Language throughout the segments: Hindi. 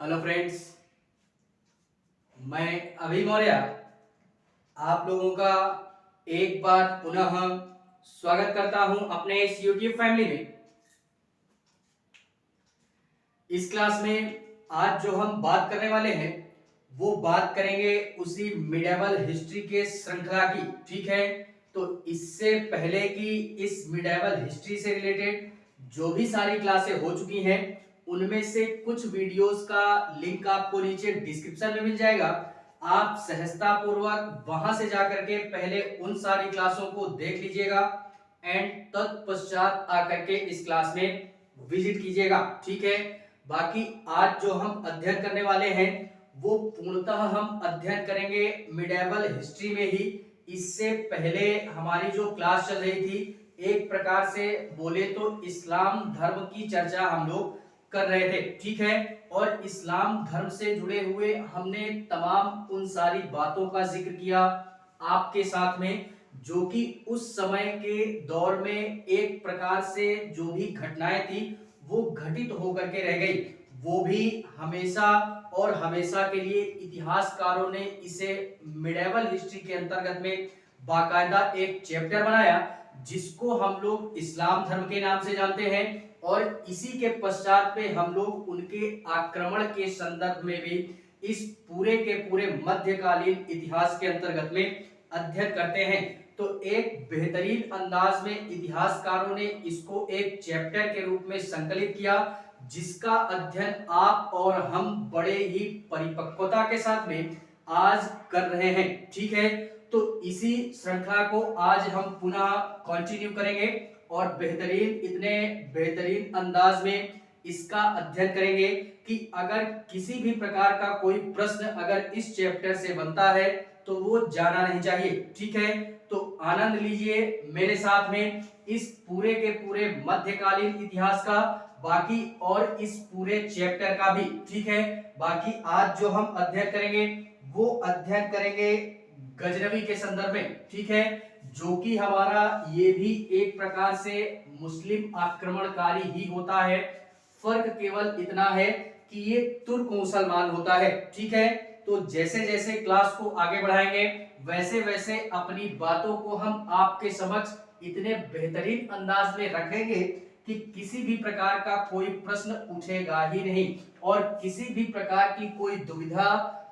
हेलो फ्रेंड्स, मैं अभी मौर्य आप लोगों का एक बार पुनः स्वागत करता हूं अपने इस YouTube फैमिली में। इस क्लास में आज जो हम बात करने वाले हैं वो बात करेंगे उसी मिडेवल हिस्ट्री के श्रृंखला की। ठीक है, तो इससे पहले की इस मिडेवल हिस्ट्री से रिलेटेड जो भी सारी क्लासें हो चुकी हैं उनमें से कुछ वीडियोस का लिंक आपको नीचे डिस्क्रिप्शन में मिल जाएगा। आप सहजता पूर्वक वहां से जाकर के पहले उन सारी क्लासों को देख लीजिएगा एंड तत्पश्चात आकर के इस क्लास में विजिट कीजिएगा। ठीक है, बाकी आज जो हम अध्ययन करने वाले हैं वो पूर्णतः हम अध्ययन करेंगे मिडेवल हिस्ट्री में ही। इससे पहले हमारी जो क्लास चल रही थी एक प्रकार से बोले तो इस्लाम धर्म की चर्चा हम लोग कर रहे थे। ठीक है, और इस्लाम धर्म से जुड़े हुए हमने तमाम उन सारी बातों का जिक्र किया आपके साथ में, जो कि उस समय के दौर में एक प्रकार से जो भी घटनाएं थी वो घटित होकर के रह गई। वो भी हमेशा और हमेशा के लिए इतिहासकारों ने इसे मिडेवल हिस्ट्री के अंतर्गत में बाकायदा एक चैप्टर बनाया जिसको हम लोग इस्लाम धर्म के नाम से जानते हैं। और इसी के पश्चात में हम लोग उनके आक्रमण के संदर्भ में भी इस पूरे के पूरे मध्यकालीन इतिहास के अंतर्गत में अध्ययन करते हैं। तो एक बेहतरीन अंदाज में इतिहासकारों ने इसको एक चैप्टर के रूप में संकलित किया जिसका अध्ययन आप और हम बड़े ही परिपक्वता के साथ में आज कर रहे हैं। ठीक है, तो इसी श्रृंखला को आज हम पुनः कंटिन्यू करेंगे और इतने बेहतरीन अंदाज में इसका अध्ययन करेंगे कि अगर किसी भी प्रकार का कोई प्रश्न अगर इस चैप्टर से बनता है तो वो जाना नहीं चाहिए। ठीक है, तो आनंद लीजिए मेरे साथ में इस पूरे के पूरे मध्यकालीन इतिहास का, बाकी और इस पूरे चैप्टर का भी। ठीक है, बाकी आज जो हम अध्ययन करेंगे वो अध्ययन करेंगे गजनवी के संदर्भ में। ठीक है, जो कि हमारा ये भी एक प्रकार से मुस्लिम आक्रमणकारी ही होता है। फर्क केवल इतना है कि ये तुर्क मुसलमान होता है। ठीक है, तो जैसे जैसे क्लास को आगे बढ़ाएंगे वैसे वैसे अपनी बातों को हम आपके समक्ष इतने बेहतरीन अंदाज में रखेंगे कि किसी भी प्रकार का कोई प्रश्न उठेगा ही नहीं और किसी भी प्रकार की कोई दुविधा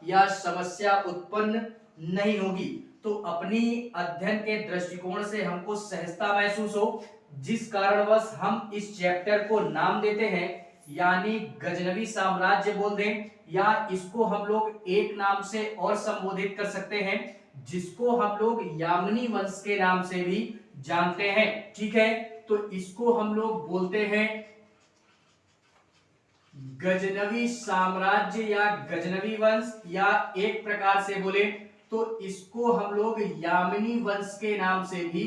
या समस्या उत्पन्न नहीं होगी। तो अपनी अध्ययन के दृष्टिकोण से हमको सहजता महसूस हो, जिस कारणवश हम इस चैप्टर को नाम देते हैं यानी गजनवी साम्राज्य बोल दें, या इसको हम लोग एक नाम से और संबोधित कर सकते हैं जिसको हम लोग यामनी वंश के नाम से भी जानते हैं। ठीक है, तो इसको हम लोग बोलते हैं गजनवी साम्राज्य या गजनवी वंश, या एक प्रकार से बोले तो इसको हम लोग यामिनी वंश के नाम से भी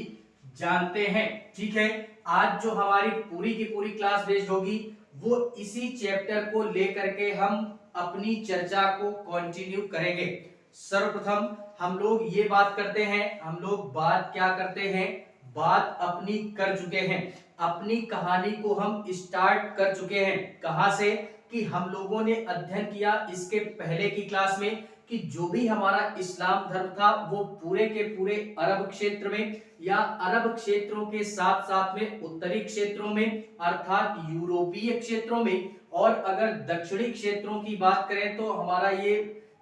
जानते हैं। ठीक है, आज जो हमारी पूरी की पूरी क्लास बेस्ड होगी वो इसी चैप्टर को लेकर के हम अपनी चर्चा को कंटिन्यू करेंगे। सर्वप्रथम हम लोग ये बात करते हैं, हम लोग बात क्या करते हैं, बात अपनी कर चुके हैं, अपनी कहानी को हम स्टार्ट कर चुके हैं। कहां से कि हम लोगों ने अध्ययन किया इसके पहले की क्लास में कि जो भी हमारा इस्लाम धर्म था वो पूरे के पूरे अरब क्षेत्र में या अरब क्षेत्रों के साथ साथ में उत्तरी क्षेत्रों में अर्थात यूरोपीय क्षेत्रों में, और अगर दक्षिणी क्षेत्रों की बात करें तो हमारा ये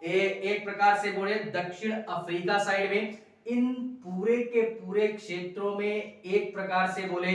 एक प्रकार से बोले दक्षिण अफ्रीका साइड में, इन पूरे के पूरे क्षेत्रों में एक प्रकार से बोले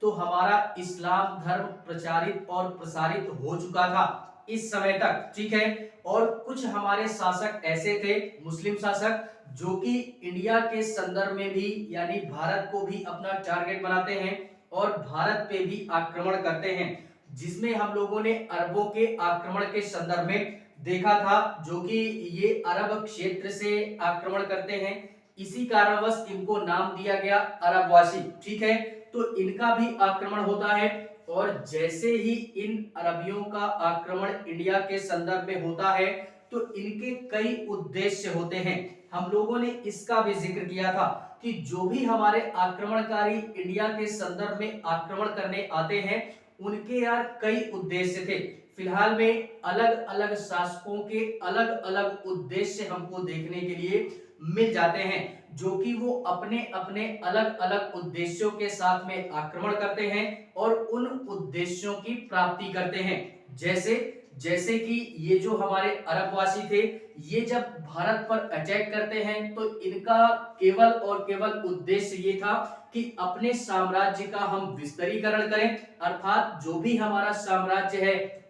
तो हमारा इस्लाम धर्म प्रचारित और प्रसारित हो चुका था इस समय तक। ठीक है, और कुछ हमारे शासक ऐसे थे मुस्लिम शासक जो कि इंडिया के संदर्भ में भी यानी भारत को भी अपना टारगेट बनाते हैं और भारत पे भी आक्रमण करते हैं, जिसमें हम लोगों ने अरबों के आक्रमण के संदर्भ में देखा था, जो कि ये अरब क्षेत्र से आक्रमण करते हैं। इसी कारणवश इनको नाम दिया गया अरबवासी। ठीक है, तो इनका भी आक्रमण होता है और जैसे ही इन अरबियों का आक्रमण इंडिया के संदर्भ में होता है तो इनके कई उद्देश्य होते हैं। हम लोगों ने इसका भी जिक्र किया था कि जो भी हमारे आक्रमणकारी इंडिया के संदर्भ में आक्रमण करने आते हैं उनके यार कई उद्देश्य थे। फिलहाल में अलग अलग शासकों के अलग अलग उद्देश्य हमको देखने के लिए मिल जाते हैं, जो कि वो अपने अपने अलग अलग उद्देश्यों के साथ में आक्रमण करते हैं और उन उद्देश्यों की प्राप्ति करते हैं। जैसे जैसे कि ये जो हमारे अरबवासी थे, ये जब भारत पर अटैक करते हैं तो इनका केवल और केवल उद्देश्य ये था कि अपने साम्राज्य का हम विस्तारीकरण करें, अर्थात जो भी हमारा साम्राज्य है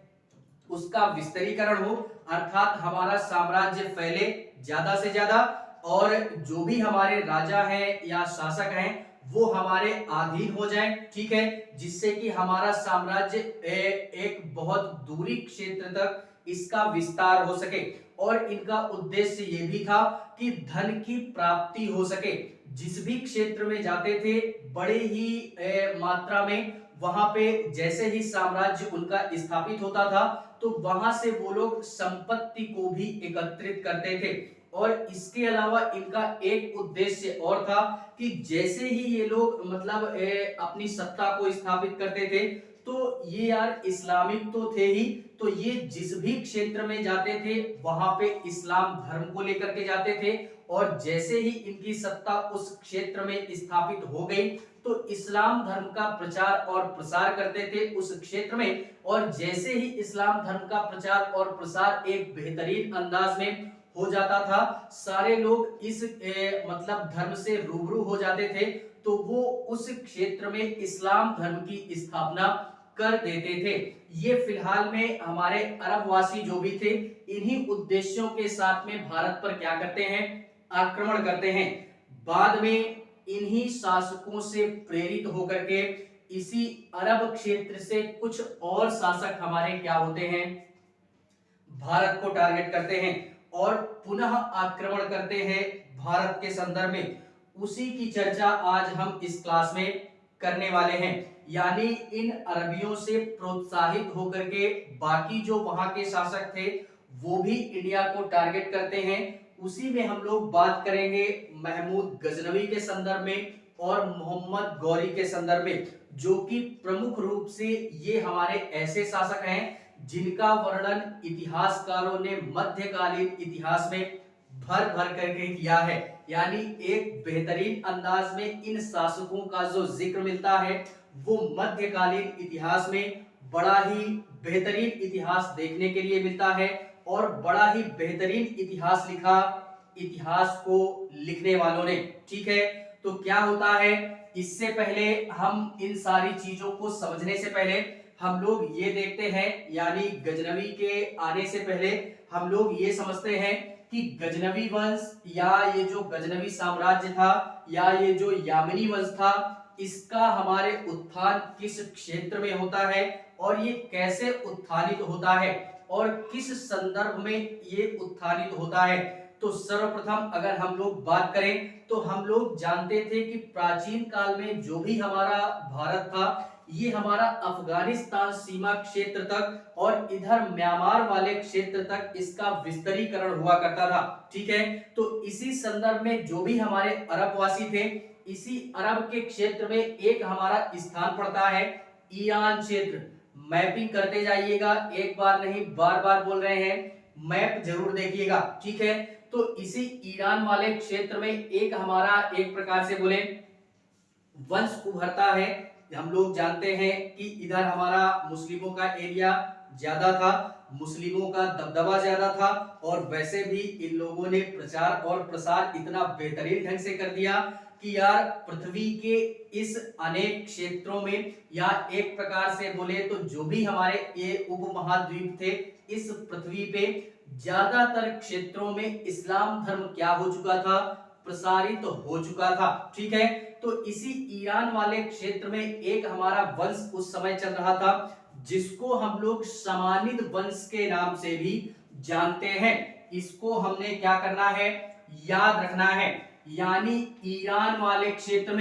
उसका विस्तारीकरण हो, अर्थात हमारा साम्राज्य फैले ज्यादा से ज्यादा, और जो भी हमारे राजा हैं या शासक हैं वो हमारे अधीन हो जाएं, ठीक है, जिससे कि हमारा साम्राज्य एक बहुत दूरी क्षेत्र तक इसका विस्तार हो सके। और इनका उद्देश्य ये भी था कि धन की प्राप्ति हो सके। जिस भी क्षेत्र में जाते थे बड़े ही मात्रा में वहां पे जैसे ही साम्राज्य उनका स्थापित होता था तो वहां से वो लोग संपत्ति को भी एकत्रित करते थे। और इसके अलावा इनका एक उद्देश्य और था कि जैसे ही ये लोग मतलब अपनी सत्ता को स्थापित करते थे तो ये यार इस्लामिक तो थे ही, तो ये जिस भी क्षेत्र में जाते थे वहां पे इस्लाम धर्म को लेकर के जाते थे। और जैसे ही इनकी सत्ता उस क्षेत्र में स्थापित हो गई तो इस्लाम धर्म का प्रचार और प्रसार करते थे उस क्षेत्र में। और जैसे ही इस्लाम धर्म का प्रचार और प्रसार एक बेहतरीन अंदाज में हो जाता था, सारे लोग इस मतलब धर्म से रूबरू हो जाते थे, तो वो उस क्षेत्र में इस्लाम धर्म की स्थापना कर देते थे। ये फिलहाल में हमारे अरबवासी जो भी थे इन्हीं उद्देश्यों के साथ में भारत पर क्या करते हैं, आक्रमण करते हैं। बाद में इन्हीं शासकों से प्रेरित होकर के इसी अरब क्षेत्र से कुछ और शासक हमारे क्या होते हैं, भारत को टारगेट करते हैं और पुनः आक्रमण करते हैं भारत के संदर्भ में। उसी की चर्चा आज हम इस क्लास में करने वाले हैं। यानी इन अरबियों से प्रोत्साहित होकर के बाकी जो वहां के शासक थे वो भी इंडिया को टारगेट करते हैं। उसी में हम लोग बात करेंगे महमूद गजनवी के संदर्भ में और मोहम्मद गौरी के संदर्भ में, जो कि प्रमुख रूप से ये हमारे ऐसे शासक हैं जिनका वर्णन इतिहासकारों ने मध्यकालीन इतिहास में भर भर करके किया है। यानी एक बेहतरीन अंदाज में इन शासकों का जो जिक्र मिलता है वो मध्यकालीन इतिहास में बड़ा ही बेहतरीन इतिहास देखने के लिए मिलता है और बड़ा ही बेहतरीन इतिहास लिखा इतिहास को लिखने वालों ने, ठीक है। तो क्या होता है, इससे पहले हम इन सारी चीजों को समझने से पहले हम लोग ये देखते हैं, यानी गजनवी के आने से पहले हम लोग ये समझते हैं कि गजनवी वंश या ये जो गजनवी साम्राज्य था या ये जो यामिनी वंश था इसका हमारे उत्थान किस क्षेत्र में होता है और ये कैसे उत्थानित होता है और किस संदर्भ में ये उत्थानित होता है। तो सर्वप्रथम अगर हम लोग बात करें तो हम लोग जानते थे कि प्राचीन काल में जो भी हमारा भारत था ये हमारा अफगानिस्तान सीमा क्षेत्र तक और इधर म्यांमार वाले क्षेत्र तक इसका विस्तारीकरण हुआ करता था, ठीक है। तो इसी संदर्भ में जो भी हमारे अरबवासी थे इसी अरब के क्षेत्र में एक हमारा स्थान पड़ता है ईरान क्षेत्र। मैपिंग करते जाइएगा, एक बार नहीं बार बार बोल रहे हैं, मैप जरूर देखिएगा, ठीक है। तो इसी ईरान वाले क्षेत्र में एक हमारा एक प्रकार से बोले वंश उभरता है। हम लोग जानते हैं कि इधर हमारा मुस्लिमों का एरिया ज्यादा था, मुस्लिमों का दबदबा ज्यादा था और वैसे भी इन लोगों ने प्रचार और प्रसार इतना बेहतरीन ढंग से कर दिया कि यार पृथ्वी के इस अनेक क्षेत्रों में या एक प्रकार से बोले तो जो भी हमारे ये उपमहाद्वीप थे इस पृथ्वी पे ज्यादातर क्षेत्रों में इस्लाम धर्म क्या हो चुका था, प्रसारित हो चुका था, ठीक है। तो इसी ईरान वाले क्षेत्र में एक हमारा वंश उस समय चल रहा था जिसको हम लोग समानिद वंश के नाम से भी जानते हैं। इसको हमने क्या करना है, याद रखना है। यानी ईरान वाले क्षेत्र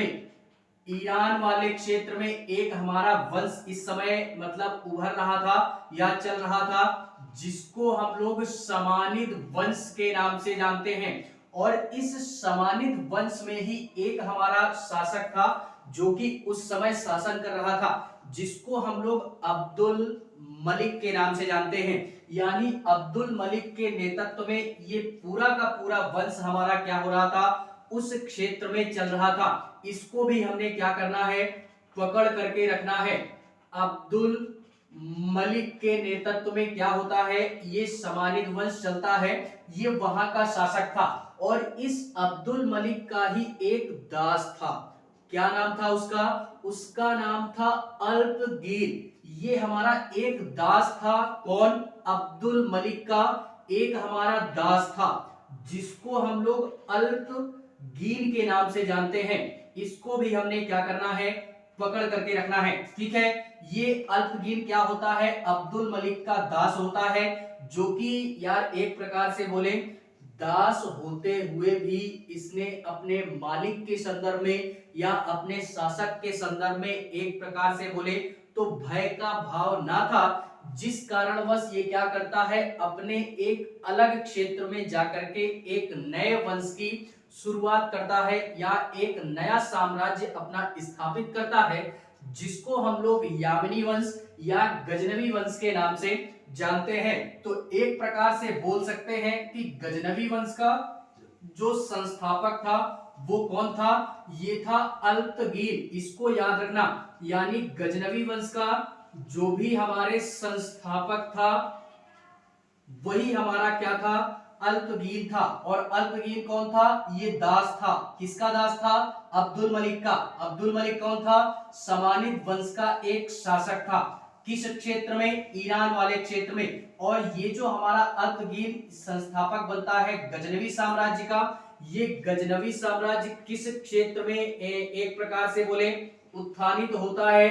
में एक हमारा वंश इस समय मतलब उभर रहा था या चल रहा था जिसको हम लोग समानिद वंश के नाम से जानते हैं। और इस समानिद वंश में ही एक हमारा शासक था जो कि उस समय शासन कर रहा था जिसको हम लोग अब्दुल मलिक के नाम से जानते हैं। यानी अब्दुल मलिक के नेतृत्व में ये पूरा का पूरा वंश हमारा क्या हो रहा था, उस क्षेत्र में चल रहा था। इसको भी हमने क्या करना है, पकड़ करके रखना है। अब्दुल मलिक के नेतृत्व में क्या होता है, ये समानिद वंश चलता है, ये वहां का शासक था। और इस अब्दुल मलिक का ही एक दास था। क्या नाम था उसका, उसका नाम था अल्पगीर। ये हमारा एक दास था, कौन, अब्दुल मलिक का एक हमारा दास था, जिसको हम लोग अल्पगीर के नाम से जानते हैं। इसको भी हमने क्या करना है, पकड़ करके रखना है। ठीक है, ये अल्पगीर क्या होता है, अब्दुल मलिक का दास होता है, जो कि यार एक प्रकार से बोले दास होते हुए भी इसने अपने मालिक के संदर्भ में या अपने शासक के संदर्भ में एक प्रकार से बोले तो भय का भाव ना था, जिस कारणवश ये क्या करता है, अपने एक अलग क्षेत्र में जाकर के एक नए वंश की शुरुआत करता है या एक नया साम्राज्य अपना स्थापित करता है, जिसको हम लोग यामिनी वंश या गजनवी वंश के नाम से जानते हैं। तो एक प्रकार से बोल सकते हैं कि गजनवी वंश का जो संस्थापक था वो कौन था, ये था अल्पगीर। इसको याद रखना, यानी गजनवी वंश का जो भी हमारे संस्थापक था वही हमारा क्या था, अल्पगीर था। और अल्पगीर कौन था, ये दास था। किसका दास था, अब्दुल मलिक का। अब्दुल मलिक कौन था, समानिद वंश का एक शासक था। किस क्षेत्र में, ईरान वाले क्षेत्र में। और ये जो हमारा अल्पगीर संस्थापक बनता है गजनवी साम्राज्य का, ये गजनवी साम्राज्य किस क्षेत्र में एक प्रकार से बोले उत्थानित होता है,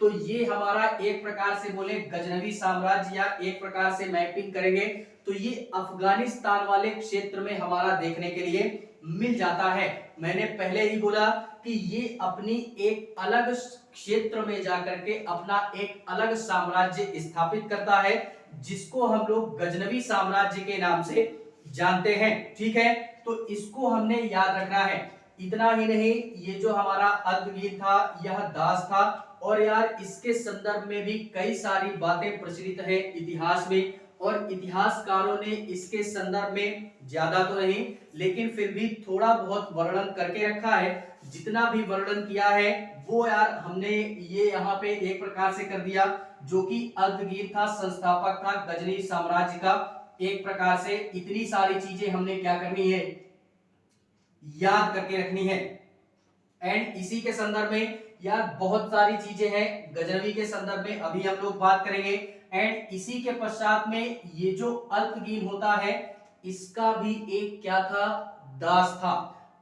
तो ये हमारा एक प्रकार से बोले गजनवी साम्राज्य या एक प्रकार से मैपिंग करेंगे तो ये अफगानिस्तान वाले क्षेत्र में हमारा देखने के लिए मिल जाता है। मैंने पहले ही बोला कि ये अपनी एक अलग क्षेत्र में जाकर के अपना एक अलग साम्राज्य स्थापित करता है, जिसको हम लोग गजनवी साम्राज्य के नाम से जानते हैं। ठीक है, तो इसको हमने याद रखना है। इतना ही नहीं, ये जो हमारा अल्पगीर था यह दास था। और यार इसके संदर्भ में भी कई सारी बातें प्रचलित है इतिहास में, और इतिहासकारों ने इसके संदर्भ में ज्यादा तो नहीं लेकिन फिर भी थोड़ा बहुत वर्णन करके रखा है। जितना भी वर्णन किया है वो यार हमने ये यहाँ पे एक प्रकार से कर दिया, जो कि अल्पगीर था, संस्थापक था गजनी साम्राज्य का। एक प्रकार से इतनी सारी चीजें हमने क्या करनी है, याद करके रखनी है। एंड इसी के संदर्भ में यार बहुत सारी चीजें हैं गजनवी के संदर्भ में, अभी हम लोग बात करेंगे। एंड इसी के पश्चात में ये जो अल्पगीर होता है इसका भी एक क्या था, दास था।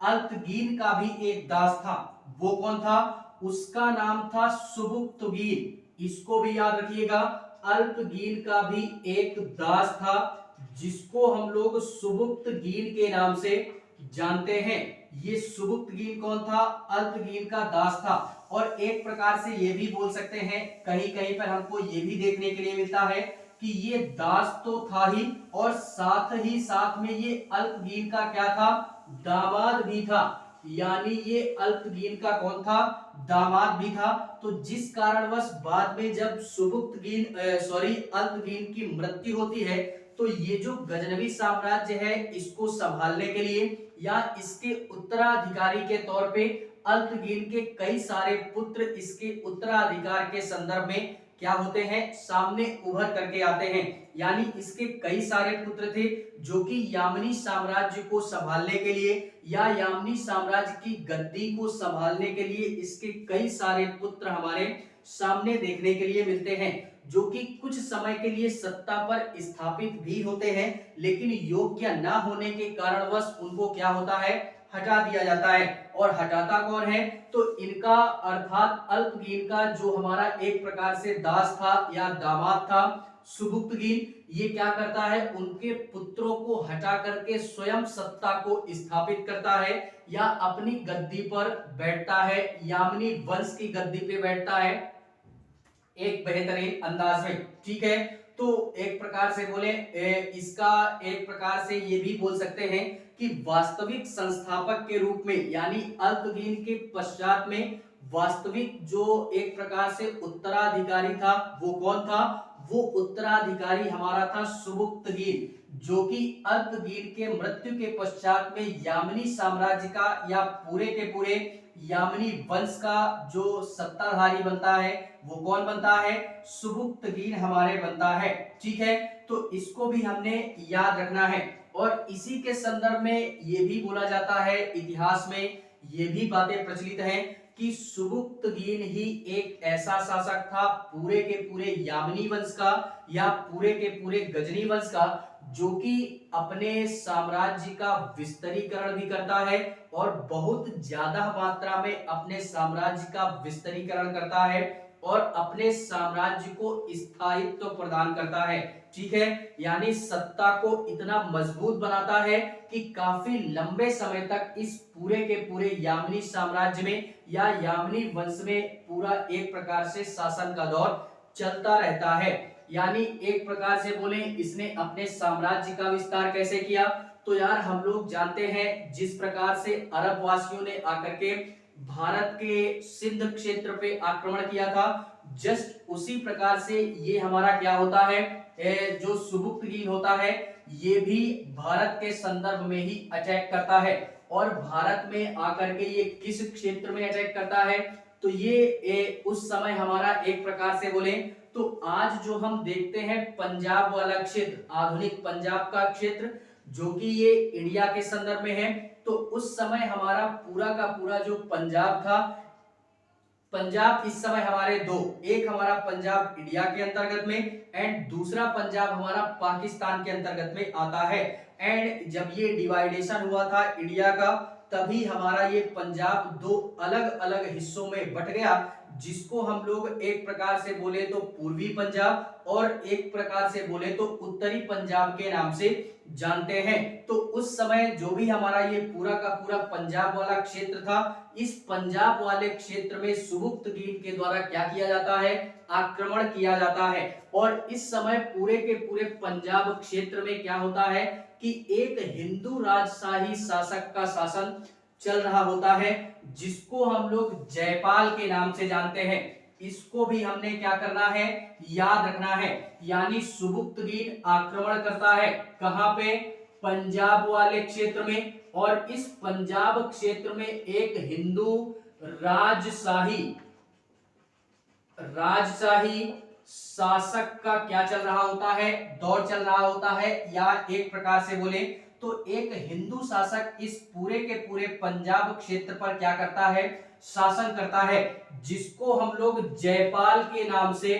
अल्पगीर का भी एक दास था, वो कौन था, उसका नाम था सुबुक्तगीर। इसको भी याद रखिएगा, अल्पगीर का भी एक दास था जिसको हम लोग सुबुक्तगीर के नाम से जानते हैं। ये सुबुक्तगीर कौन था, अल्पगीर का दास था। और एक प्रकार से ये भी बोल सकते हैं, कहीं कहीं पर हमको ये भी देखने के लिए मिलता है कि ये दास तो था ही और साथ ही साथ में ये अल्पगीर का क्या था, दामाद भी था। यानी ये अल्पगीर का कौन था, दामाद भी था। तो जिस कारणवश बाद में जब अल्पगीर की मृत्यु होती है तो ये जो गजनवी साम्राज्य है इसको संभालने के लिए या इसके उत्तराधिकारी के तौर पे अल्पगीर के कई सारे पुत्र इसके उत्तराधिकार के संदर्भ में क्या होते हैं, सामने उभर करके आते हैं। यानी इसके कई सारे पुत्र थे जो कि यामिनी साम्राज्य को संभालने के लिए या यामिनी साम्राज्य की गद्दी को संभालने के लिए इसके कई सारे पुत्र हमारे सामने देखने के लिए मिलते हैं, जो कि कुछ समय के लिए सत्ता पर स्थापित भी होते हैं, लेकिन योग्य ना होने के कारणवश उनको क्या होता है, हटा दिया जाता है। और हटाता कौन है, तो इनका अर्थात अल्पगीर का जो हमारा एक प्रकार से दास था या दामाद था सुबुक्तगीर, ये क्या करता है, उनके पुत्रों को हटा करके स्वयं सत्ता को स्थापित करता है या अपनी गद्दी पर बैठता है, यामिनी वंश की गद्दी पे बैठता है एक बेहतरीन अंदाज में। ठीक है, तो एक प्रकार से बोले इसका एक प्रकार से ये भी बोल सकते हैं कि वास्तविक संस्थापक के रूप में यानी अल्पगीर के पश्चात में वास्तविक जो एक प्रकार से उत्तराधिकारी था वो कौन था, वो उत्तराधिकारी हमारा था सुबुक्तगीन, जो कि अल्पगीन के मृत्यु के पश्चात में यामिनी साम्राज्य का या पूरे के पूरे यामिनी वंश का जो सत्ताधारी बनता है वो कौन बनता है, सुबुक्तगीन हमारे बनता है। ठीक है, तो इसको भी हमने याद रखना है। और इसी के संदर्भ में ये भी बोला जाता है, इतिहास में ये भी बातें प्रचलित हैं कि सुबुक्तगीन ही एक ऐसा शासक था पूरे के पूरे यामिनी वंश का या पूरे के पूरे गजनी वंश का, जो कि अपने साम्राज्य का विस्तारीकरण भी करता है और बहुत ज्यादा मात्रा में अपने साम्राज्य का विस्तारीकरण करता है और अपने साम्राज्य को स्थायित्व प्रदान करता है। ठीक है, यानी सत्ता को इतना मजबूत बनाता है कि काफी लंबे समय तक इस पूरे के पूरे यामिनी साम्राज्य में या यामिनी वंश में पूरा एक प्रकार से शासन का दौर चलता रहता है। यानी एक प्रकार से बोले इसने अपने साम्राज्य का विस्तार कैसे किया, तो यार हम लोग जानते हैं जिस प्रकार से अरब वासियों ने आकर के भारत के सिंध क्षेत्र पे आक्रमण किया था, जस्ट उसी प्रकार से ये हमारा क्या होता है, जो सुबुक्तगीन होता है ये भी भारत के संदर्भ में ही अटैक करता है। और भारत में आकर के ये किस क्षेत्र में अटैक करता है, तो ये उस समय हमारा एक प्रकार से बोले तो आज जो हम देखते हैं पंजाब वाला क्षेत्र, आधुनिक पंजाब का क्षेत्र, जो कि ये इंडिया के संदर्भ में है, तो उस समय हमारा पूरा का पूरा जो पंजाब था, पंजाब इस समय हमारे दो, एक हमारा पंजाब इंडिया के अंतर्गत में एंड दूसरा पंजाब हमारा पाकिस्तान के अंतर्गत में आता है। एंड जब ये डिवाइडेशन हुआ था इंडिया का, तभी हमारा ये पंजाब दो अलग अलग हिस्सों में बट गया, जिसको हम लोग एक प्रकार से बोले तो पूर्वी पंजाब और एक प्रकार से बोले तो उत्तरी पंजाब के नाम से जानते हैं। तो उस समय जो भी हमारा ये पूरा का पूरा पंजाब वाला क्षेत्र था, इस पंजाब वाले क्षेत्र में सुबुक्तगीन के द्वारा क्या किया जाता है, आक्रमण किया जाता है। और इस समय पूरे के पूरे पंजाब क्षेत्र में क्या होता है कि एक हिंदू राजशाही शासक का शासन चल रहा होता है, जिसको हम लोग जयपाल के नाम से जानते हैं। इसको भी हमने क्या करना है, याद रखना है। यानी सुबुक्तगीन आक्रमण करता है कहां पे, पंजाब वाले क्षेत्र में, और इस पंजाब क्षेत्र में एक हिंदू राजशाही शासक का क्या चल रहा होता है, दौर चल रहा होता है। या एक प्रकार से बोले तो एक हिंदू शासक इस पूरे के पूरे पंजाब क्षेत्र पर क्या करता है, शासन करता है, जिसको हम लोग जयपाल के नाम से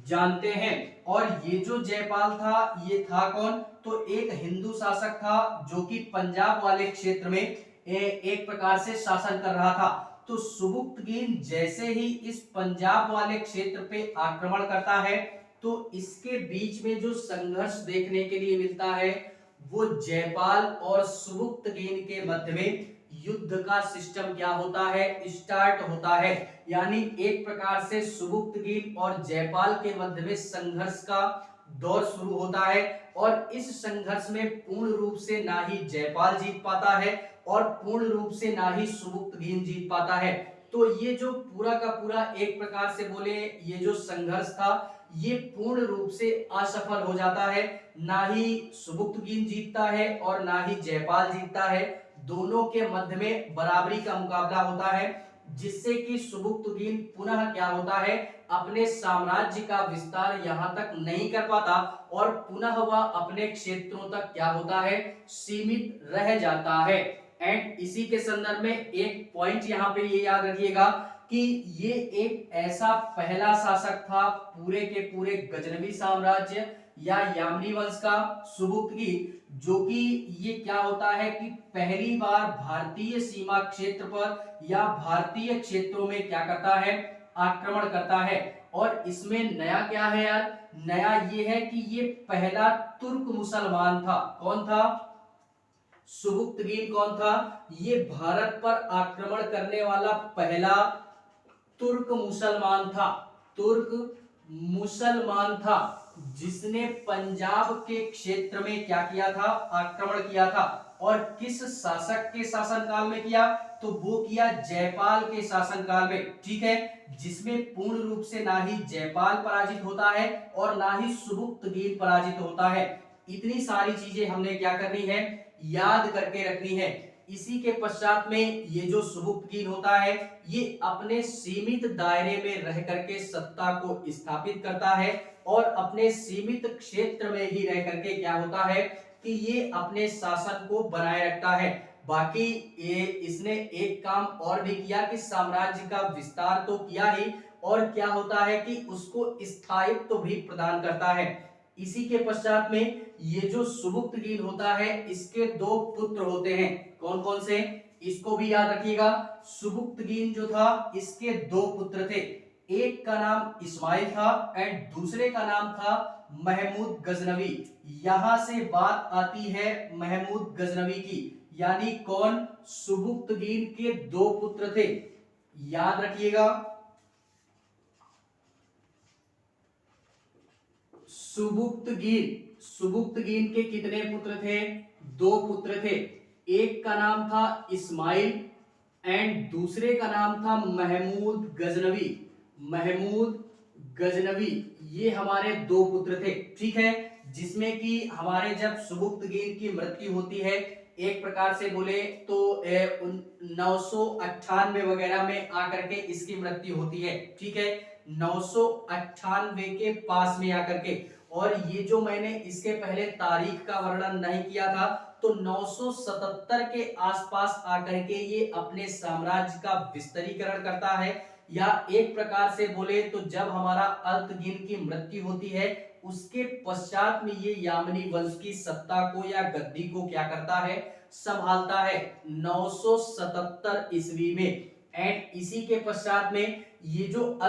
जानते हैं। और ये जो जयपाल था ये था कौन, तो एक हिंदू शासक था जो कि पंजाब वाले क्षेत्र में एक प्रकार से शासन कर रहा था। तो सुबुक्तगीन जैसे ही इस पंजाब वाले क्षेत्र पे आक्रमण करता है, तो इसके बीच में जो संघर्ष देखने के लिए मिलता है वो जयपाल और सुबुक्तगीन के मध्य में युद्ध का सिस्टम क्या होता है, स्टार्ट होता है। यानी एक प्रकार से सुबुक्तगीन और जयपाल के मध्य में संघर्ष का दौर शुरू होता है। और इस संघर्ष में पूर्ण रूप से ना ही जयपाल जीत पाता है और पूर्ण रूप से ना ही सुबुक्तगीन जीत पाता है। तो ये जो पूरा का पूरा एक प्रकार से बोले ये जो संघर्ष था ये पूर्ण रूप से असफल हो जाता है। ना ही सुबुक्तगीन जीतता है और ना ही जयपाल जीतता है, दोनों के मध्य में बराबरी का मुकाबला होता है, जिससे कि सुबुक्तगीन पुनः क्या होता है, अपने साम्राज्य का विस्तार यहां तक नहीं कर पाता और पुनः वह अपने क्षेत्रों तक क्या होता है, सीमित रह जाता है। एंड इसी के संदर्भ में एक पॉइंट यहाँ पे ये याद रखिएगा कि ये एक ऐसा पहला शासक था पूरे के पूरे गजनवी साम्राज्य या यामिनी वंश का, सुबुक्तगीन, जो कि ये क्या होता है कि पहली बार भारतीय सीमा क्षेत्र पर या भारतीय क्षेत्रों में क्या करता है, आक्रमण करता है। और इसमें नया क्या है यार, नया ये है कि ये पहला तुर्क मुसलमान था। कौन था, सुबुक्तगीन कौन था, ये भारत पर आक्रमण करने वाला पहला तुर्क मुसलमान था, तुर्क मुसलमान था, जिसने पंजाब के क्षेत्र में क्या किया था, आक्रमण किया था। और किस शासक के शासनकाल में किया, तो वो किया जयपाल के शासनकाल में, ठीक है, जिसमें पूर्ण रूप से ना ही जयपाल पराजित होता है और ना ही सुबुक्तगीन पराजित होता है। इतनी सारी चीजें हमने क्या करनी है, याद करके रखनी है। इसी के पश्चात में ये जो सुबुक्तगीन होता है ये अपने सीमित दायरे में रह करके सत्ता को स्थापित करता है और अपने सीमित क्षेत्र में ही रह करके क्या होता है कि ये अपने शासन को बनाए रखता है। बाकी ये इसने एक काम और भी किया कि साम्राज्य का विस्तार तो किया ही, और क्या होता है कि उसको स्थायित्व भी प्रदान करता है। इसी के पश्चात में ये जो सुबुक्तगीन होता है इसके दो पुत्र होते हैं। कौन कौन से, इसको भी याद रखिएगा। सुबुक्तगीन जो था इसके दो पुत्र थे, एक का नाम इस्माइल था एंड दूसरे का नाम था महमूद गजनवी। यहां से बात आती है महमूद गजनवी की, यानी कौन, सुबुक्तगीन के दो पुत्र थे, याद रखिएगा। सुबुक्तगीन के कितने पुत्र थे, दो पुत्र थे, एक का नाम था इस्माइल एंड दूसरे का नाम था महमूद गजनवी। महमूद गजनवी ये हमारे दो पुत्र थे, ठीक है, जिसमें कि हमारे जब सुबुक्तगीन की मृत्यु होती है एक प्रकार से बोले तो 998 वगैरह में आकर के इसकी मृत्यु होती है, ठीक है, 998 के पास में आकर के। और ये जो मैंने इसके पहले तारीख का वर्णन नहीं किया था, तो 977 के आसपास आकर के ये अपने साम्राज्य का विस्तारीकरण करता है, या एक प्रकार से बोले तो जब हमारा अल्तगीन की मृत्यु होती है उसके पश्चात में ये यामनी वंश की सत्ता को या गद्दी को क्या करता है, संभालता है 977 ईस्वी में। एंड इसी के पश्चात में ये जो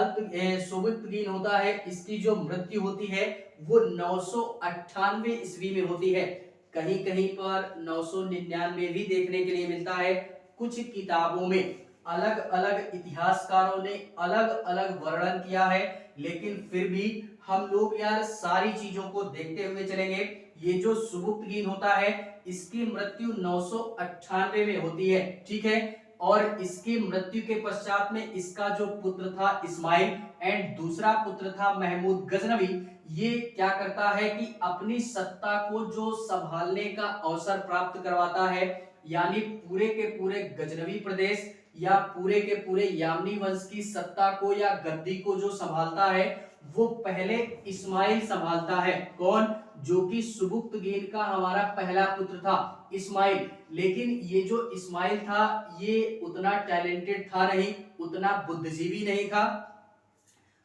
सुबुक्तगीन होता है इसकी जो मृत्यु होती है वो 998 ईस्वी में होती है। कहीं कहीं पर 999 भी देखने के लिए मिलता है। कुछ किताबों में अलग अलग इतिहासकारों ने अलग अलग वर्णन किया है, लेकिन फिर भी हम लोग यार सारी चीजों को देखते हुए चलेंगे। ये जो सुबुक्तगीन होता है इसकी मृत्यु 998 में होती है, ठीक है, और इसकी मृत्यु के पश्चात में इसका जो पुत्र था इस्माइल एंड दूसरा पुत्र था महमूद गजनवी, ये क्या करता है कि अपनी सत्ता को जो संभालने का अवसर प्राप्त करवाता है, यानी पूरे के पूरे गजनवी प्रदेश या पूरे के पूरे यामनी वंश की सत्ता को या गद्दी को जो संभालता है वो पहले इस्माइल संभालता है। कौन, जो कि सुबुक्तगीन का हमारा पहला पुत्र था इस्माइल। लेकिन ये जो इस्माइल था ये उतना टैलेंटेड था नहीं, उतना बुद्धिजीवी नहीं था।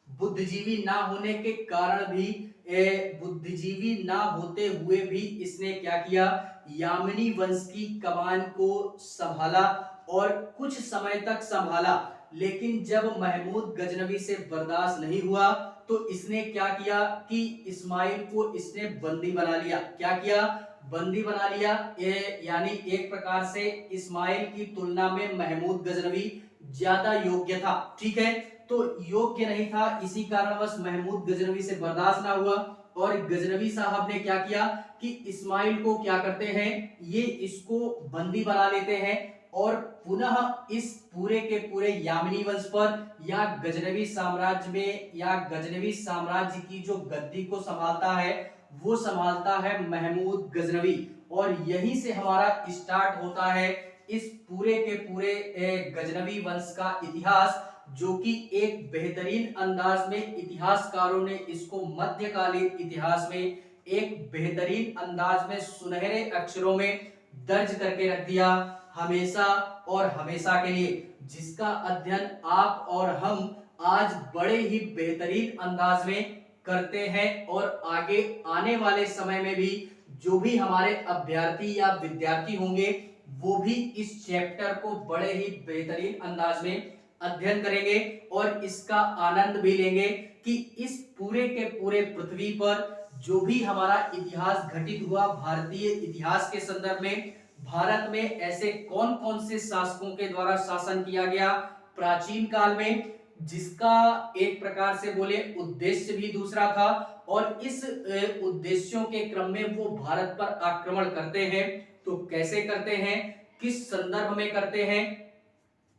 बुद्धिजीवी ना होने के कारण भी बुद्धिजीवी ना होते हुए भी इसने क्या किया, यामिनी वंश की कमान को संभाला और कुछ समय तक संभाला। लेकिन जब महमूद गजनवी से बर्दाश्त नहीं हुआ तो इसने क्या किया कि इस्माइल को इसने बंदी बना लिया। क्या किया, बंदी बना लिया। यानी एक प्रकार से इस्माइल की तुलना में महमूद गजनवी ज्यादा योग्य था, ठीक है, तो योग्य नहीं था, इसी कारणवश महमूद गजनवी से बर्दाश्त ना हुआ और गजनवी साहब ने क्या किया कि इस्माइल को क्या करते हैं, ये इसको बंदी बना लेते हैं और पुनः इस पूरे के पूरे यामिनी वंश पर या गजनवी साम्राज्य में या गजनवी साम्राज्य की जो गद्दी को संभालता है वो संभालता है महमूद गजनवी। और यहीं से हमारा स्टार्ट होता है इस पूरे के पूरे गजनवी वंश का इतिहास, जो कि एक बेहतरीन अंदाज में इतिहासकारों ने इसको मध्यकालीन इतिहास में एक बेहतरीन अंदाज में सुनहरे अक्षरों में दर्ज करके रख दिया, हमेशा और हमेशा के लिए, जिसका अध्ययन आप और हम आज बड़े ही बेहतरीन अंदाज में करते हैं और आगे आने वाले समय में भी जो भी हमारे अभ्यर्थी या विद्यार्थी होंगे वो भी इस चैप्टर को बड़े ही बेहतरीन अंदाज में अध्ययन करेंगे और इसका आनंद भी लेंगे कि इस पूरे के पूरे पृथ्वी पर जो भी हमारा इतिहास घटित हुआ भारतीय इतिहास के संदर्भ में, भारत में ऐसे कौन कौन से शासकों के द्वारा शासन किया गया प्राचीन काल में, जिसका एक प्रकार से बोले उद्देश्य भी दूसरा था और इस उद्देश्यों के क्रम में वो भारत पर आक्रमण करते हैं। तो कैसे करते हैं, किस संदर्भ में करते हैं,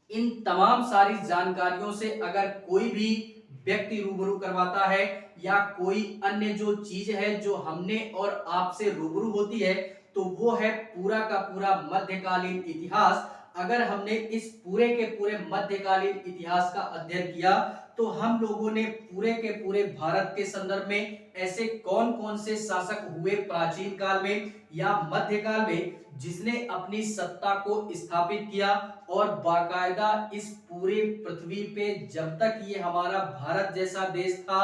इन तमाम सारी जानकारियों से अगर कोई भी व्यक्ति रूबरू करवाता है या कोई अन्य जो चीज है जो हमने और आपसे रूबरू होती है, तो वो है पूरा का पूरा मध्यकालीन इतिहास। अगर हमने इस पूरे के पूरे मध्यकालीन इतिहास का अध्ययन किया तो हम लोगों ने पूरे के पूरे भारत के संदर्भ में ऐसे कौन कौन से शासक हुए प्राचीन काल में या मध्यकाल में जिसने अपनी सत्ता को स्थापित किया और बाकायदा इस पूरे पृथ्वी पे जब तक ये हमारा भारत जैसा देश था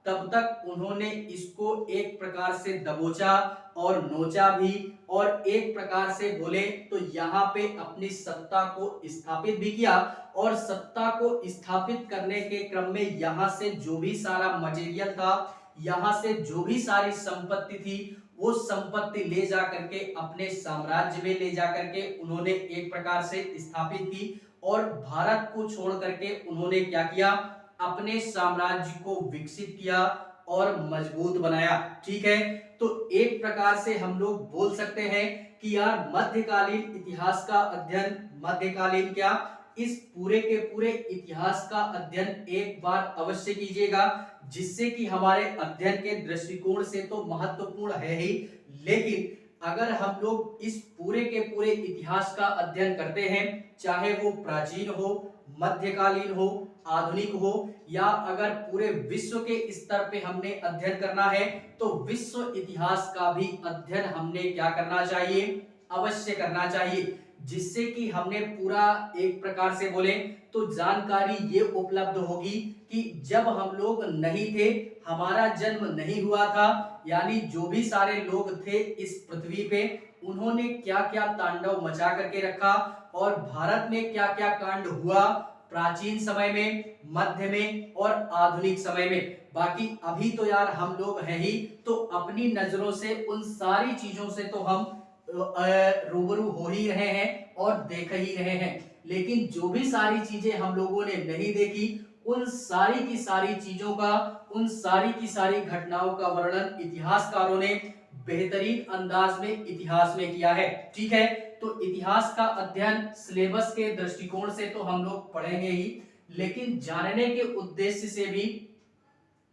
तब तक उन्होंने इसको एक प्रकार से दबोचा और नोचा भी, और एक प्रकार से बोले तो यहाँ पे अपनी सत्ता को स्थापित भी किया। और सत्ता को स्थापित करने के क्रम में यहाँ से जो भी सारा मटेरियल था, यहाँ से जो भी सारी संपत्ति थी, वो संपत्ति ले जा करके अपने साम्राज्य में ले जा करके उन्होंने एक प्रकार से स्थापित की और भारत को छोड़ करके उन्होंने क्या किया, अपने साम्राज्य को विकसित किया और मजबूत बनाया। ठीक है, तो एक प्रकार से हम लोग बोल सकते हैं कि यार मध्यकालीन इतिहास का अध्ययन, मध्यकालीन क्या, इस पूरे के पूरे इतिहास का अध्ययन एक बार अवश्य कीजिएगा, जिससे कि हमारे अध्ययन के दृष्टिकोण से तो महत्वपूर्ण है ही, लेकिन अगर हम लोग इस पूरे के पूरे इतिहास का अध्ययन करते हैं, चाहे वो प्राचीन हो, मध्यकालीन हो, आधुनिक हो, या अगर पूरे विश्व के स्तर पे हमने अध्ययन करना है तो विश्व इतिहास का भी अध्ययन हमने क्या करना चाहिए, अवश्य करना चाहिए, जिससे कि हमने पूरा एक प्रकार से बोले तो जानकारी ये उपलब्ध होगी कि जब हम लोग नहीं थे, हमारा जन्म नहीं हुआ था, यानी जो भी सारे लोग थे इस पृथ्वी पे, उन्होंने क्या क्या तांडव मचा करके रखा और भारत में क्या क्या कांड हुआ प्राचीन समय में, मध्य में और आधुनिक समय में। बाकी अभी तो यार हम लोग हैं ही, तो अपनी नजरों से उन सारी चीजों से तो हम रूबरू हो ही रहे हैं और देख ही रहे हैं, लेकिन जो भी सारी चीजें हम लोगों ने नहीं देखी, उन सारी की सारी चीजों का, उन सारी की सारी घटनाओं का वर्णन इतिहासकारों ने बेहतरीन अंदाज में इतिहास में किया है। ठीक है, तो इतिहास का अध्ययन सिलेबस के दृष्टिकोण से तो हम लोग पढ़ेंगे ही, लेकिन जानने के उद्देश्य से भी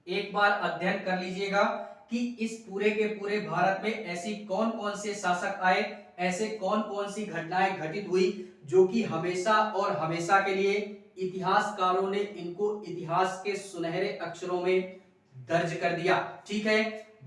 एक बार अध्ययन कर लीजिएगा कि इस पूरे के पूरे भारत में ऐसी कौन कौन से शासक आए, ऐसे कौन कौन सी घटनाएं घटित हुई जो कि हमेशा और हमेशा के लिए इतिहासकारों ने इनको इतिहास के सुनहरे अक्षरों में दर्ज कर दिया। ठीक है,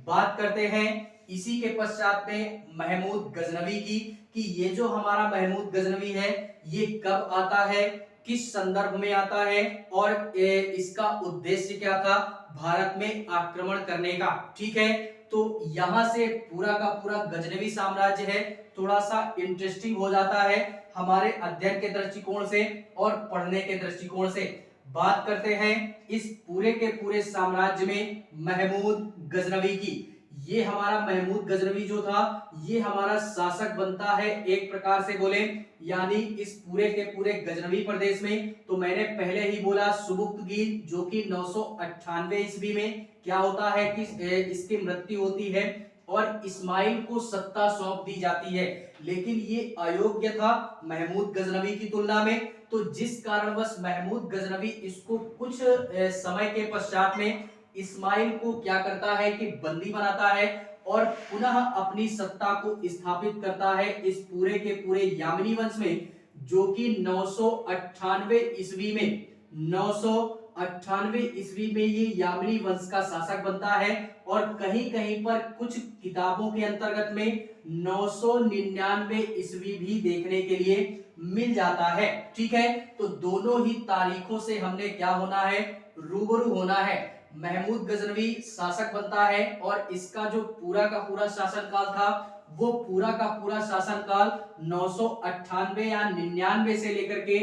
बात करते हैं इसी के पश्चात में महमूद गजनवी की, कि ये जो हमारा महमूद गजनवी है ये कब आता है, किस संदर्भ में आता है और इसका उद्देश्य क्या था भारत में आक्रमण करने का। ठीक है, तो यहां से पूरा का पूरा गजनवी साम्राज्य है, थोड़ा सा इंटरेस्टिंग हो जाता है हमारे अध्ययन के दृष्टिकोण से और पढ़ने के दृष्टिकोण से। बात करते हैं इस पूरे के पूरे साम्राज्य में महमूद गजनवी की। ये हमारा महमूद गजनवी जो था ये हमारा शासक बनता है एक प्रकार से बोले, यानी इस पूरे के पूरे गजनवी प्रदेश में। तो मैंने पहले ही बोला सुबुक्तगीन जो कि 998 ईस्वी में क्या होता है कि इसकी मृत्यु होती है और इस्माइल को सत्ता सौंप दी जाती है, लेकिन ये अयोग्य था महमूद गजनवी की तुलना में। तो जिस कारणवश महमूद गजनवी इसको कुछ समय के पश्चात में इस्माइल को क्या करता है कि बंदी बनाता है और पुनः अपनी सत्ता को स्थापित करता है इस पूरे के पूरे यामिनी वंश में, जो कि 998 ईस्वी में 998 ईस्वी में ये यामिनी वंश का शासक बनता है। और कहीं कहीं पर कुछ किताबों के अंतर्गत में 999 ईस्वी भी देखने के लिए मिल जाता है। ठीक है, तो दोनों ही तारीखों से हमने क्या होना है, रूबरू होना है। महमूद गजनवी शासक बनता है और इसका जो पूरा का पूरा शासनकाल था वो पूरा का पूरा शासनकाल 998 या 99 से लेकर के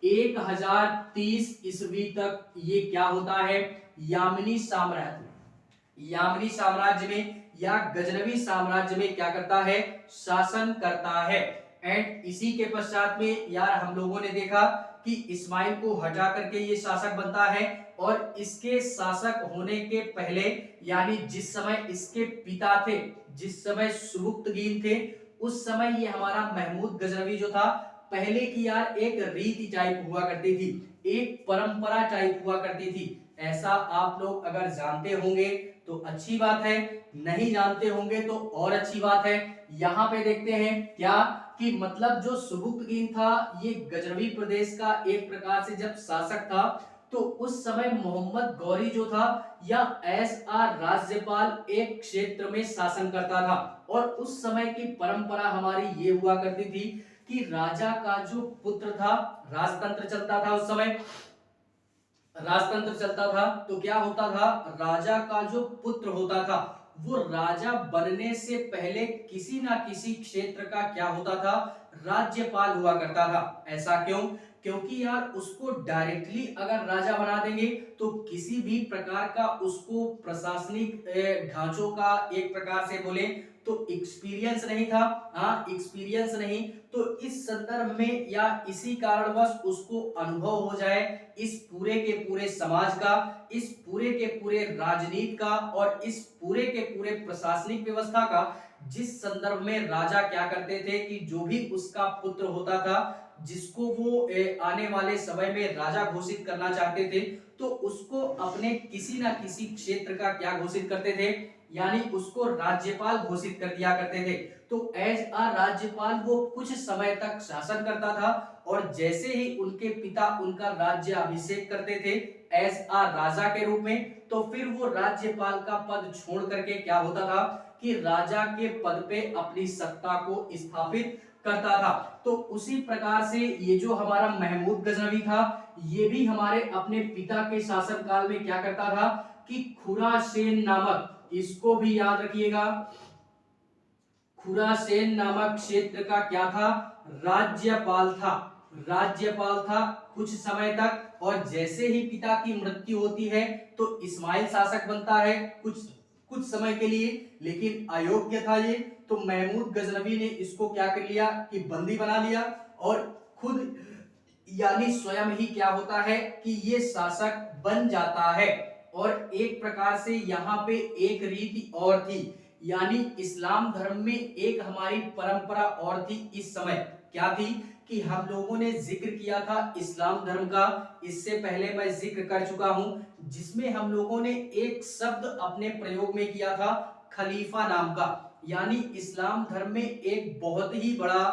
1030 ईस्वी तक ये क्या होता है, यामिनी साम्राज्य में या गजनवी साम्राज्य में क्या करता है, शासन करता है। एंड इसी के पश्चात में यार हम लोगों ने देखा कि इस्माइल को हटा करके ये शासक बनता है और इसके शासक होने के पहले यानी जिस समय इसके पिता थे, जिस समय सुबुक्तगीन थे, उस समय ये हमारा महमूद गजनवी जो था, पहले की यार एक रीति टाइप हुआ करती थी, एक परंपरा टाइप हुआ करती थी। ऐसा आप लोग अगर जानते होंगे तो अच्छी बात है, नहीं जानते होंगे तो और अच्छी बात है। यहाँ पे देखते हैं क्या कि मतलब जो सुबुक्तगीन था ये गजनवी प्रदेश का एक प्रकार से जब शासक था, तो उस समय मोहम्मद गौरी जो था या एसआर राज्यपाल एक क्षेत्र में शासन करता था। और उस समय की परंपरा हमारी ये हुआ करती थी कि राजा का जो पुत्र था, राजतंत्र चलता था उस समय, राजतंत्र चलता था, तो क्या होता था, राजा का जो पुत्र होता था वो राजा बनने से पहले किसी ना किसी क्षेत्र का क्या होता था, राज्यपाल हुआ करता था। ऐसा क्यों? क्योंकि यार उसको डायरेक्टली अगर राजा बना देंगे तो किसी भी प्रकार का उसको प्रशासनिक ढांचों का एक प्रकार से बोले तो एक्सपीरियंस नहीं था। हाँ, एक्सपीरियंस नहीं, तो इस संदर्भ में या इसी कारणवश उसको अनुभव हो जाए इस पूरे के पूरे समाज का, इस पूरे के पूरे राजनीति का और इस पूरे के पूरे प्रशासनिक व्यवस्था का, जिस संदर्भ में राजा क्या करते थे कि जो भी उसका पुत्र होता था जिसको वो आने वाले समय में राजा घोषित करना चाहते थे, तो उसको अपने किसी ना किसी क्षेत्र का क्या घोषित करते थे, यानी उसको राज्यपाल घोषित कर दिया करते थे। तो एज अ राज्यपाल वो कुछ समय तक शासन करता था और जैसे ही उनके पिता उनका राज्य अभिषेक करते थे एज अ राजा के रूप में, तो फिर वो राज्यपाल का पद छोड़ करके क्या होता था कि राजा के पद पे अपनी सत्ता को स्थापित करता था। तो उसी प्रकार से ये जो हमारा महमूद गजनवी था, ये भी हमारे अपने पिता के शासन काल में क्या करता था कि खुरासेन नामक, इसको भी याद रखिएगा, खुरासेन नामक क्षेत्र का क्या था, राज्यपाल था, राज्यपाल था कुछ समय तक। और जैसे ही पिता की मृत्यु होती है तो इस्माइल शासक बनता है कुछ कुछ समय के लिए, लेकिन अयोग्य था ये, तो महमूद गजनवी ने इसको क्या कर लिया कि बंदी बना लिया और खुद यानी स्वयं ही क्या होता है कि ये शासक बन जाता है। और एक प्रकार से यहाँ पे एक रीति और थी, यानी इस्लाम धर्म में एक हमारी परंपरा और थी इस समय, क्या थी कि हम लोगों ने जिक्र किया था इस्लाम धर्म का, इससे पहले मैं जिक्र कर चुका हूं, जिसमें हम लोगों ने एक शब्द अपने प्रयोग में किया था खलीफा नाम का। यानी इस्लाम धर्म में एक बहुत ही बड़ा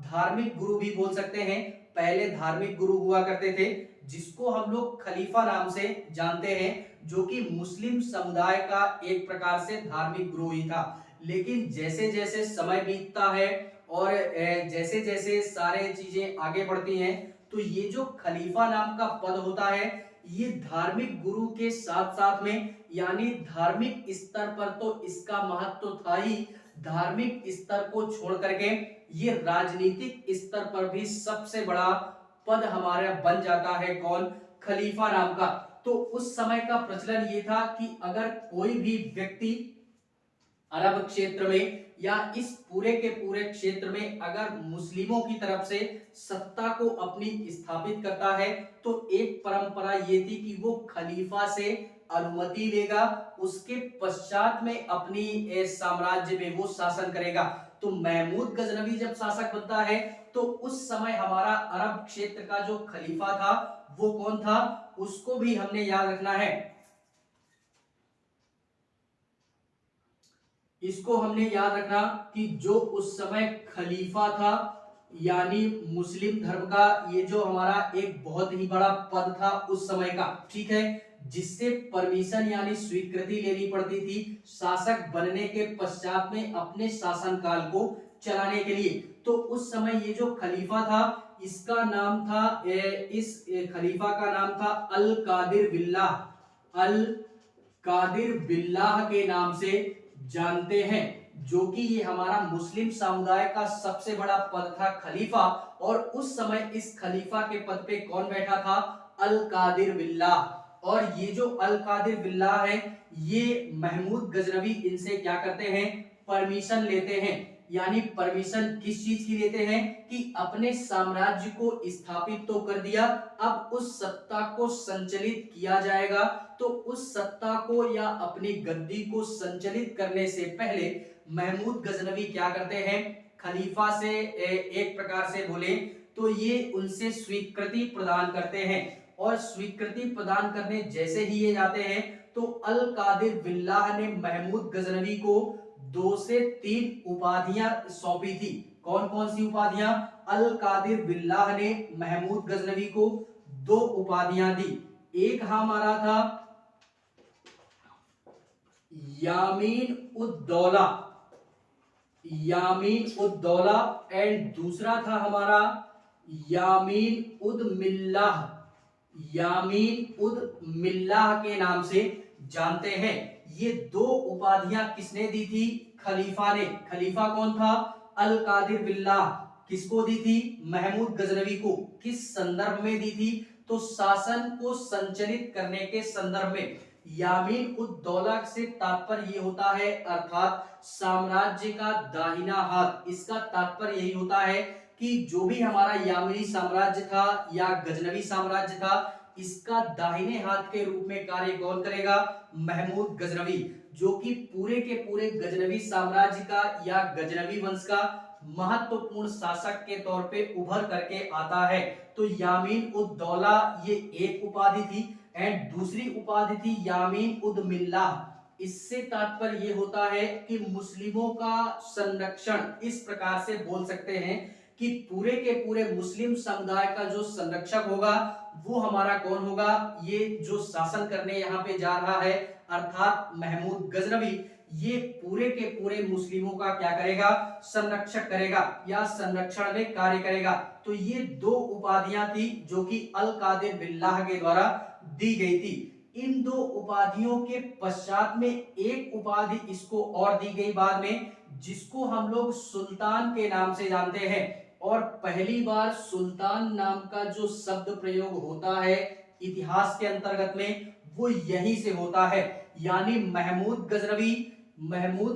धार्मिक गुरु भी बोल सकते हैं, पहले धार्मिक गुरु हुआ करते थे जिसको हम लोग खलीफा नाम से जानते हैं, जो कि मुस्लिम समुदाय का एक प्रकार से धार्मिक गुरु ही था। लेकिन जैसे जैसे समय बीतता है और जैसे जैसे सारे चीजें आगे बढ़ती हैं, तो ये जो खलीफा नाम का पद होता है ये धार्मिक गुरु के साथ साथ में, यानी धार्मिक स्तर पर तो इसका महत्व था ही, धार्मिक स्तर को छोड़ करके ये राजनीतिक स्तर पर भी सबसे बड़ा पद हमारा बन जाता है, कौन, खलीफा नाम का। तो उस समय का प्रचलन ये था कि अगर कोई भी व्यक्ति अरब क्षेत्र में या इस पूरे के पूरे क्षेत्र में अगर मुस्लिमों की तरफ से सत्ता को अपनी स्थापित करता है, तो एक परंपरा ये थी कि वो खलीफा से अनुमति लेगा, उसके पश्चात में अपनी साम्राज्य में वो शासन करेगा। तो महमूद गजनवी जब शासक बनता है तो उस समय हमारा अरब क्षेत्र का जो खलीफा था वो कौन था, उसको भी हमने याद रखना है। इसको हमने याद रखना कि जो उस समय खलीफा था, यानी मुस्लिम धर्म का ये जो हमारा एक बहुत ही बड़ा पद था उस समय का, ठीक है, जिससे परमिशन यानी स्वीकृति लेनी पड़ती थी शासक बनने के पश्चात में अपने शासनकाल को चलाने के लिए। तो उस समय ये जो खलीफा था इसका नाम था इस खलीफा का नाम था अल कादिर बिल्लाह, अल कादिर बिल्लाह के नाम से जानते हैं, जो कि ये हमारा मुस्लिम समुदाय का सबसे बड़ा पद था खलीफा। और उस समय इस खलीफा के पद पे कौन बैठा था, अल कादिर बिल्लाह। और ये जो अल कादिर बिल्लाह है ये महमूद गजनवी इनसे क्या करते हैं, परमिशन लेते हैं। यानी परमिशन किस चीज की लेते हैं कि अपने साम्राज्य को स्थापित तो कर दिया, अब उस सत्ता को संचालित किया जाएगा। तो उस सत्ता को या अपनी गद्दी को संचालित करने से पहले महमूद गजनवी क्या करते हैं, खलीफा से एक प्रकार से बोले तो ये उनसे स्वीकृति प्रदान करते हैं, और स्वीकृति प्रदान करने जैसे ही ये जाते हैं तो अल कादिर बिल्लाह ने महमूद गजनवी को 2 से 3 उपाधियां सौंपी थी। कौन कौन सी उपाधियां? अल कादिर बिल्लाह ने महमूद गजनवी को 2 उपाधियां दी। एक हमारा था यामीन उद्दौला, यामीन उद्दौला, एंड दूसरा था हमारा यामीन उद मिल्लाह, यामीन उद मिल्लाह के नाम से जानते हैं। ये 2 उपाधियां किसने दी थी? खलीफा ने। खलीफा कौन था? अल कादिर बिल्लाह। किसको दी थी? महमूद गजनवी को। किस संदर्भ में दी थी? तो शासन को संचालित करने के संदर्भ में। यामीन उद दौला से तात्पर्य ये होता है, अर्थात साम्राज्य का दाहिना हाथ। इसका तात्पर्य यही होता है कि जो भी हमारा यामीनी साम्राज्य था या गजनवी साम्राज्य था, इसका दाहिने हाथ के रूप में कार्य कौन करेगा? महमूद गजनवी, जो कि पूरे के पूरे गजनवी साम्राज्य का या गजनवी वंश का महत्वपूर्ण शासक के तौर पे उभर करके आता है। तो यामीन उद दौला ये एक उपाधि थी, एंड दूसरी उपाधि थी यामीन उद मिल्लाह। इससे तात्पर्य ये होता है कि मुस्लिमों का संरक्षण, इस प्रकार से बोल सकते हैं कि पूरे के पूरे मुस्लिम समुदाय का जो संरक्षक होगा वो हमारा कौन होगा? ये जो शासन करने यहाँ पे जा रहा है अर्थात महमूद गजनवी, ये पूरे के पूरे मुस्लिमों का क्या करेगा? संरक्षक करेगा या संरक्षण में कार्य करेगा। तो ये 2 उपाधियां थी जो कि अल कादिर बिल्लाह के द्वारा दी गई थी। इन 2 उपाधियों के पश्चात में एक उपाधि इसको और दी गई बाद में, जिसको हम लोग सुल्तान के नाम से जानते हैं। और पहली बार सुल्तान नाम का जो शब्द प्रयोग होता है इतिहास के अंतर्गत में, वो यहीं से होता है। यानी महमूद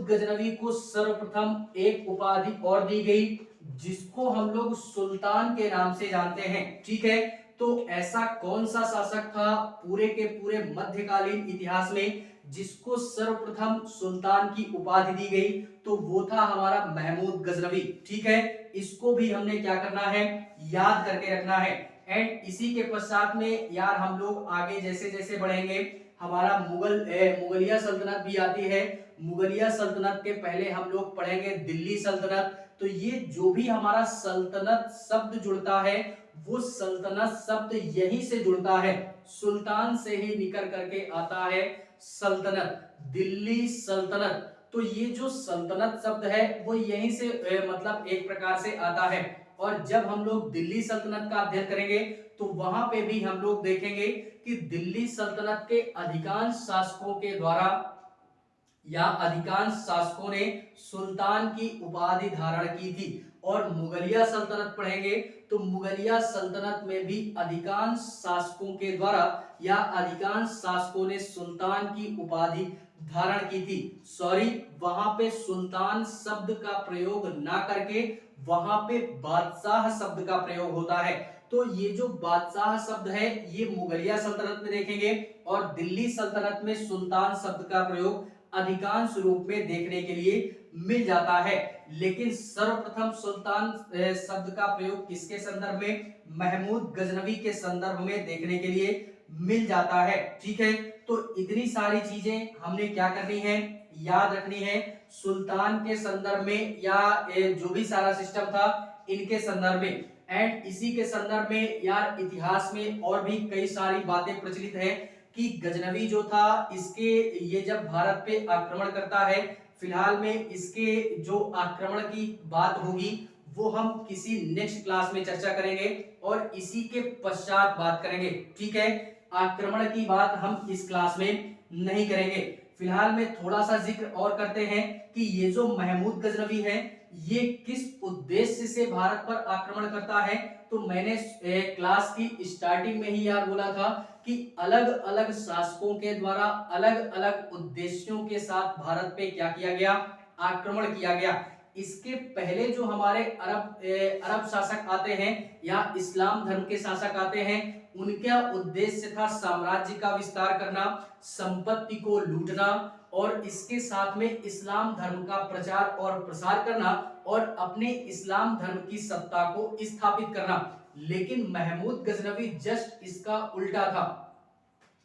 गजनवी को सर्वप्रथम एक उपाधि और दी गई जिसको हम लोग सुल्तान के नाम से जानते हैं। ठीक है, तो ऐसा कौन सा शासक था पूरे के पूरे मध्यकालीन इतिहास में जिसको सर्वप्रथम सुल्तान की उपाधि दी गई? तो वो था हमारा महमूद गजनवी। ठीक है, इसको भी हमने क्या करना है? याद करके रखना है। एंड इसी के पश्चात में यार हम लोग आगे जैसे जैसे बढ़ेंगे, हमारा मुगलिया सल्तनत भी आती है। मुगलिया सल्तनत के पहले हम लोग पढ़ेंगे दिल्ली सल्तनत। तो ये जो भी हमारा सल्तनत शब्द जुड़ता है वो सल्तनत शब्द यहीं से जुड़ता है, सुल्तान से ही निकल करके आता है सल्तनत, दिल्ली सल्तनत। तो ये जो सल्तनत शब्द है वो यहीं से मतलब एक प्रकार से आता है। और जब हम लोग दिल्ली सल्तनत का अध्ययन करेंगे तो वहां पे भी हम लोग देखेंगे कि दिल्ली सल्तनत के अधिकांश शासकों के द्वारा या अधिकांश शासकों ने सुल्तान की उपाधि धारण की थी। और मुगलिया सल्तनत पढ़ेंगे तो मुगलिया सल्तनत में भी अधिकांश शासकों के द्वारा या अधिकांश शासकों ने सुल्तान की उपाधि धारण की थी। सॉरी, वहां पे सुल्तान शब्द का प्रयोग ना करके वहां पे बादशाह शब्द का प्रयोग होता है। तो ये जो बादशाह शब्द है ये मुगलिया सल्तनत में देखेंगे, और दिल्ली सल्तनत में सुल्तान शब्द का प्रयोग अधिकांश रूप में देखने के लिए मिल जाता है। लेकिन सर्वप्रथम सुल्तान शब्द का प्रयोग किसके संदर्भ में? महमूद गजनवी के संदर्भ में देखने के लिए मिल जाता है। ठीक है, तो इतनी सारी चीजें हमने क्या करनी है? याद रखनी है। सुल्तान के संदर्भ में या जो भी सारा सिस्टम था इनके संदर्भ में। एंड इसी के संदर्भ में यार इतिहास में और भी कई सारी बातें प्रचलित हैं कि गजनवी जो था इसके ये जब भारत पे आक्रमण करता है, फिलहाल में इसके जो आक्रमण की बात होगी वो हम किसी नेक्स्ट क्लास में चर्चा करेंगे और इसी के पश्चात बात करेंगे। ठीक है, आक्रमण की बात हम इस क्लास में नहीं करेंगे। फिलहाल में थोड़ा सा जिक्र और करते हैं कि ये जो महमूद गजनवी है ये किस उद्देश्य से भारत पर आक्रमण करता है। तो मैंने क्लास की स्टार्टिंग में ही यार बोला था कि अलग अलग शासकों के द्वारा अलग अलग उद्देश्यों के साथ भारत पे क्या किया गया? आक्रमण किया गया। इसके पहले जो हमारे अरब शासक आते हैं या इस्लाम धर्म के शासक आते हैं, उनका उद्देश्य था साम्राज्य का विस्तार करना, संपत्ति को लूटना और इसके साथ में इस्लाम धर्म का प्रचार और प्रसार करना और अपने इस्लाम धर्म की सत्ता को स्थापित करना। लेकिन महमूद गजनवी जस्ट इसका उल्टा था।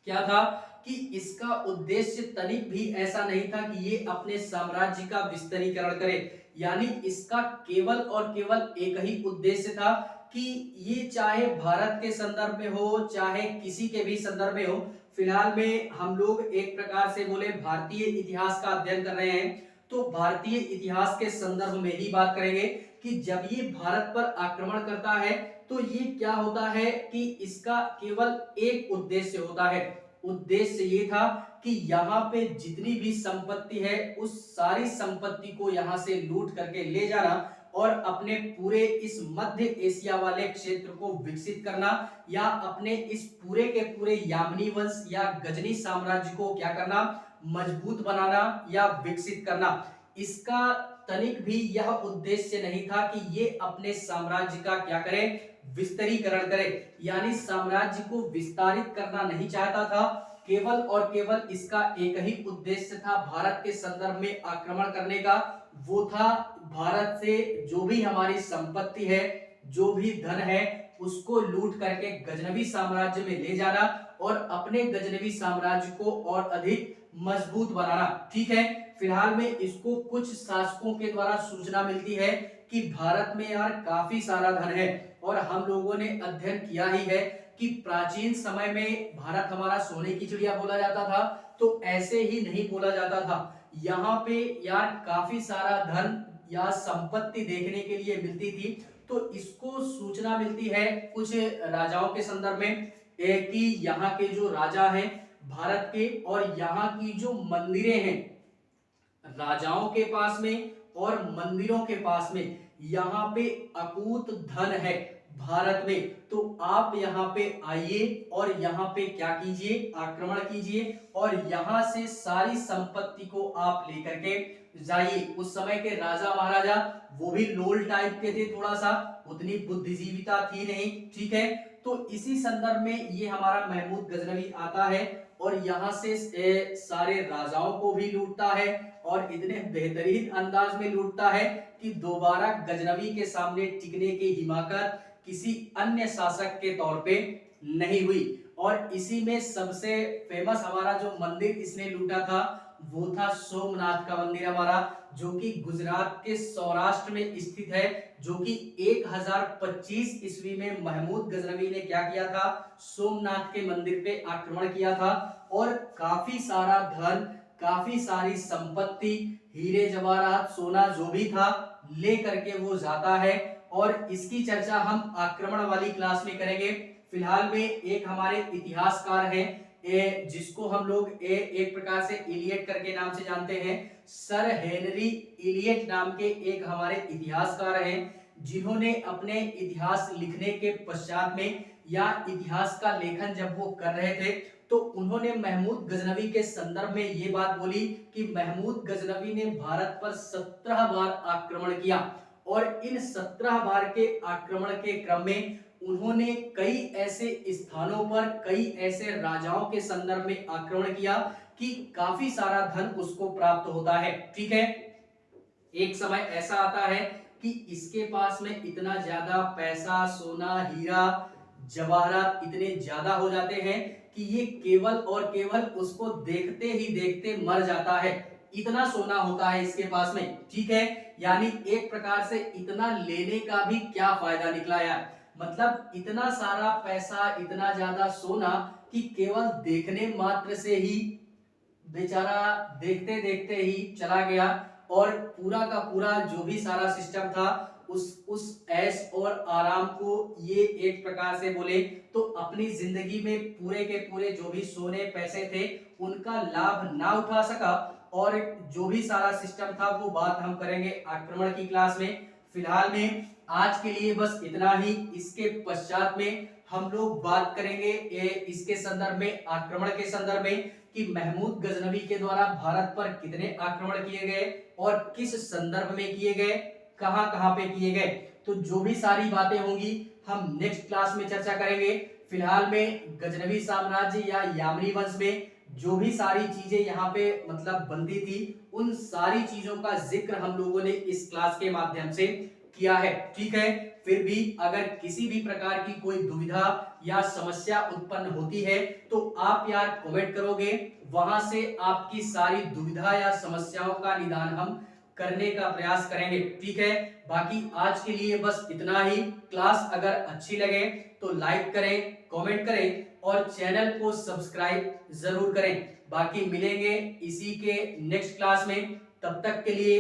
क्या था कि इसका उद्देश्य तनिक भी ऐसा नहीं था कि ये अपने साम्राज्य का विस्तारीकरण करे, यानी इसका केवल और केवल एक ही उद्देश्य था कि ये चाहे भारत के संदर्भ में हो चाहे किसी के भी संदर्भ में हो। फिलहाल में हम लोग एक प्रकार से बोले भारतीय इतिहास का अध्ययन कर रहे हैं, तो भारतीय इतिहास के संदर्भ में ही बात करेंगे कि जब ये भारत पर आक्रमण करता है तो ये क्या होता है कि इसका केवल एक उद्देश्य होता है। उद्देश्य ये था कि यहाँ पे जितनी भी संपत्ति है उस सारी संपत्ति को यहाँ से लूट करके ले जाना और अपने पूरे इस मध्य एशिया वाले क्षेत्र को विकसित करना, या अपने इस पूरे के पूरे यामनी वंश या गजनी साम्राज्य को क्या करना, मजबूत बनाना या विकसित करना। इसका तनिक भी यह उद्देश्य नहीं था कि ये अपने साम्राज्य का क्या करे, विस्तारीकरण करे, यानी साम्राज्य को विस्तारित करना नहीं चाहता था। केवल और केवल इसका एक ही उद्देश्य था भारत के संदर्भ में आक्रमण करने का, वो था भारत से जो भी हमारी संपत्ति है, जो भी धन है, उसको लूट करके गजनवी साम्राज्य में ले जाना और अपने गजनवी साम्राज्य को और अधिक मजबूत बनाना। ठीक है, फिलहाल में इसको कुछ शासकों के द्वारा सूचना मिलती है कि भारत में यार काफी सारा धन है, और हम लोगों ने अध्ययन किया ही है कि प्राचीन समय में भारत हमारा सोने की चिड़िया बोला जाता था, तो ऐसे ही नहीं बोला जाता था। यहाँ पे यार काफी सारा धन या संपत्ति देखने के लिए मिलती थी। तो इसको सूचना मिलती है कुछ राजाओं के संदर्भ में कि यहाँ के जो राजा हैं भारत के, और यहाँ की जो मंदिरें हैं राजाओं के पास में और मंदिरों के पास में, यहाँ पे अकूत धन है भारत में। तो आप यहाँ पे आइए और यहाँ पे क्या कीजिए, आक्रमण कीजिए और यहाँ से सारी संपत्ति को आप लेकर के जाइए। उस समय के राजा महाराजा वो भी लोल टाइप के थे, थोड़ा सा उतनी बुद्धिजीविता थी नहीं। ठीक है, तो इसी संदर्भ में ये हमारा महमूद गजनवी आता है और यहाँ से सारे राजाओं को भी लूटता है और इतने बेहतरीन अंदाज में लूटता है कि दोबारा गजनवी के सामने टिकने की हिम्मत किसी अन्य शासक के तौर पे नहीं हुई। और इसी में सबसे फेमस हमारा जो मंदिर इसने लूटा था वो था सोमनाथ का मंदिर हमारा, जो कि गुजरात के सौराष्ट्र में स्थित है, जो कि 1025 ईस्वी में महमूद गजनवी ने क्या किया था, सोमनाथ के मंदिर पे आक्रमण किया था और काफी सारा धन, काफी सारी संपत्ति, हीरे जवाहरात, सोना जो भी था ले करके वो जाता है। और इसकी चर्चा हम आक्रमण वाली क्लास में करेंगे। फिलहाल में एक हमारे इतिहासकार हैं जिसको हम लोग एक प्रकार से इलियट करके नाम से जानते हैं। सर हेनरी इलियट नाम के एक हमारे इतिहासकार हैं, जिन्होंने अपने इतिहास लिखने के पश्चात में या इतिहास का लेखन जब वो कर रहे थे तो उन्होंने महमूद गजनवी के संदर्भ में ये बात बोली कि महमूद गजनवी ने भारत पर 17 बार आक्रमण किया और इन 17 बार के आक्रमण के क्रम में उन्होंने कई ऐसे स्थानों पर, कई ऐसे राजाओं के संदर्भ में आक्रमण किया कि काफी सारा धन उसको प्राप्त होता है। ठीक है, एक समय ऐसा आता है कि इसके पास में इतना ज्यादा पैसा, सोना, हीरा जवाहरात इतने ज्यादा हो जाते हैं कि ये केवल और केवल उसको देखते ही देखते मर जाता है। इतना सोना होता है इसके पास में। ठीक है, यानी एक प्रकार से इतना लेने का भी क्या फायदा निकला यार, मतलब इतना सारा पैसा, इतना ज्यादा सोना कि केवल देखने मात्र से ही बेचारा देखते देखते ही चला गया और पूरा का पूरा जो भी सारा सिस्टम था उस ऐश और आराम को ये एक प्रकार से बोले तो अपनी जिंदगी में पूरे के पूरे जो भी सोने पैसे थे उनका लाभ ना उठा सका। और जो भी सारा सिस्टम था वो बात हम करेंगे आक्रमण की क्लास में। फिलहाल में आज के लिए बस इतना ही। इसके पश्चात में हम लोग बात करेंगे इसके संदर्भ में, आक्रमण के संदर्भ में, कि महमूद गजनवी के द्वारा भारत पर कितने आक्रमण किए गए और किस संदर्भ में किए गए, कहां कहां पे किए गए। तो जो भी सारी बातें होंगी हम नेक्स्ट क्लास में चर्चा करेंगे। फिलहाल में गजनवी साम्राज्य या यामनी वंश में जो भी सारी चीजें यहाँ पे मतलब बनती थी, उन सारी चीजों का जिक्र हम लोगों ने इस क्लास के माध्यम से किया है। ठीक है, फिर भी अगर किसी भी प्रकार की कोई दुविधा या समस्या उत्पन्न होती है तो आप यार कमेंट करोगे, वहां से आपकी सारी दुविधा या समस्याओं का निदान हम करने का प्रयास करेंगे। ठीक है, बाकी आज के लिए बस इतना ही। क्लास अगर अच्छी लगे तो लाइक करें, कमेंट करें और चैनल को सब्सक्राइब जरूर करें। बाकी मिलेंगे इसी के नेक्स्ट क्लास में, तब तक के लिए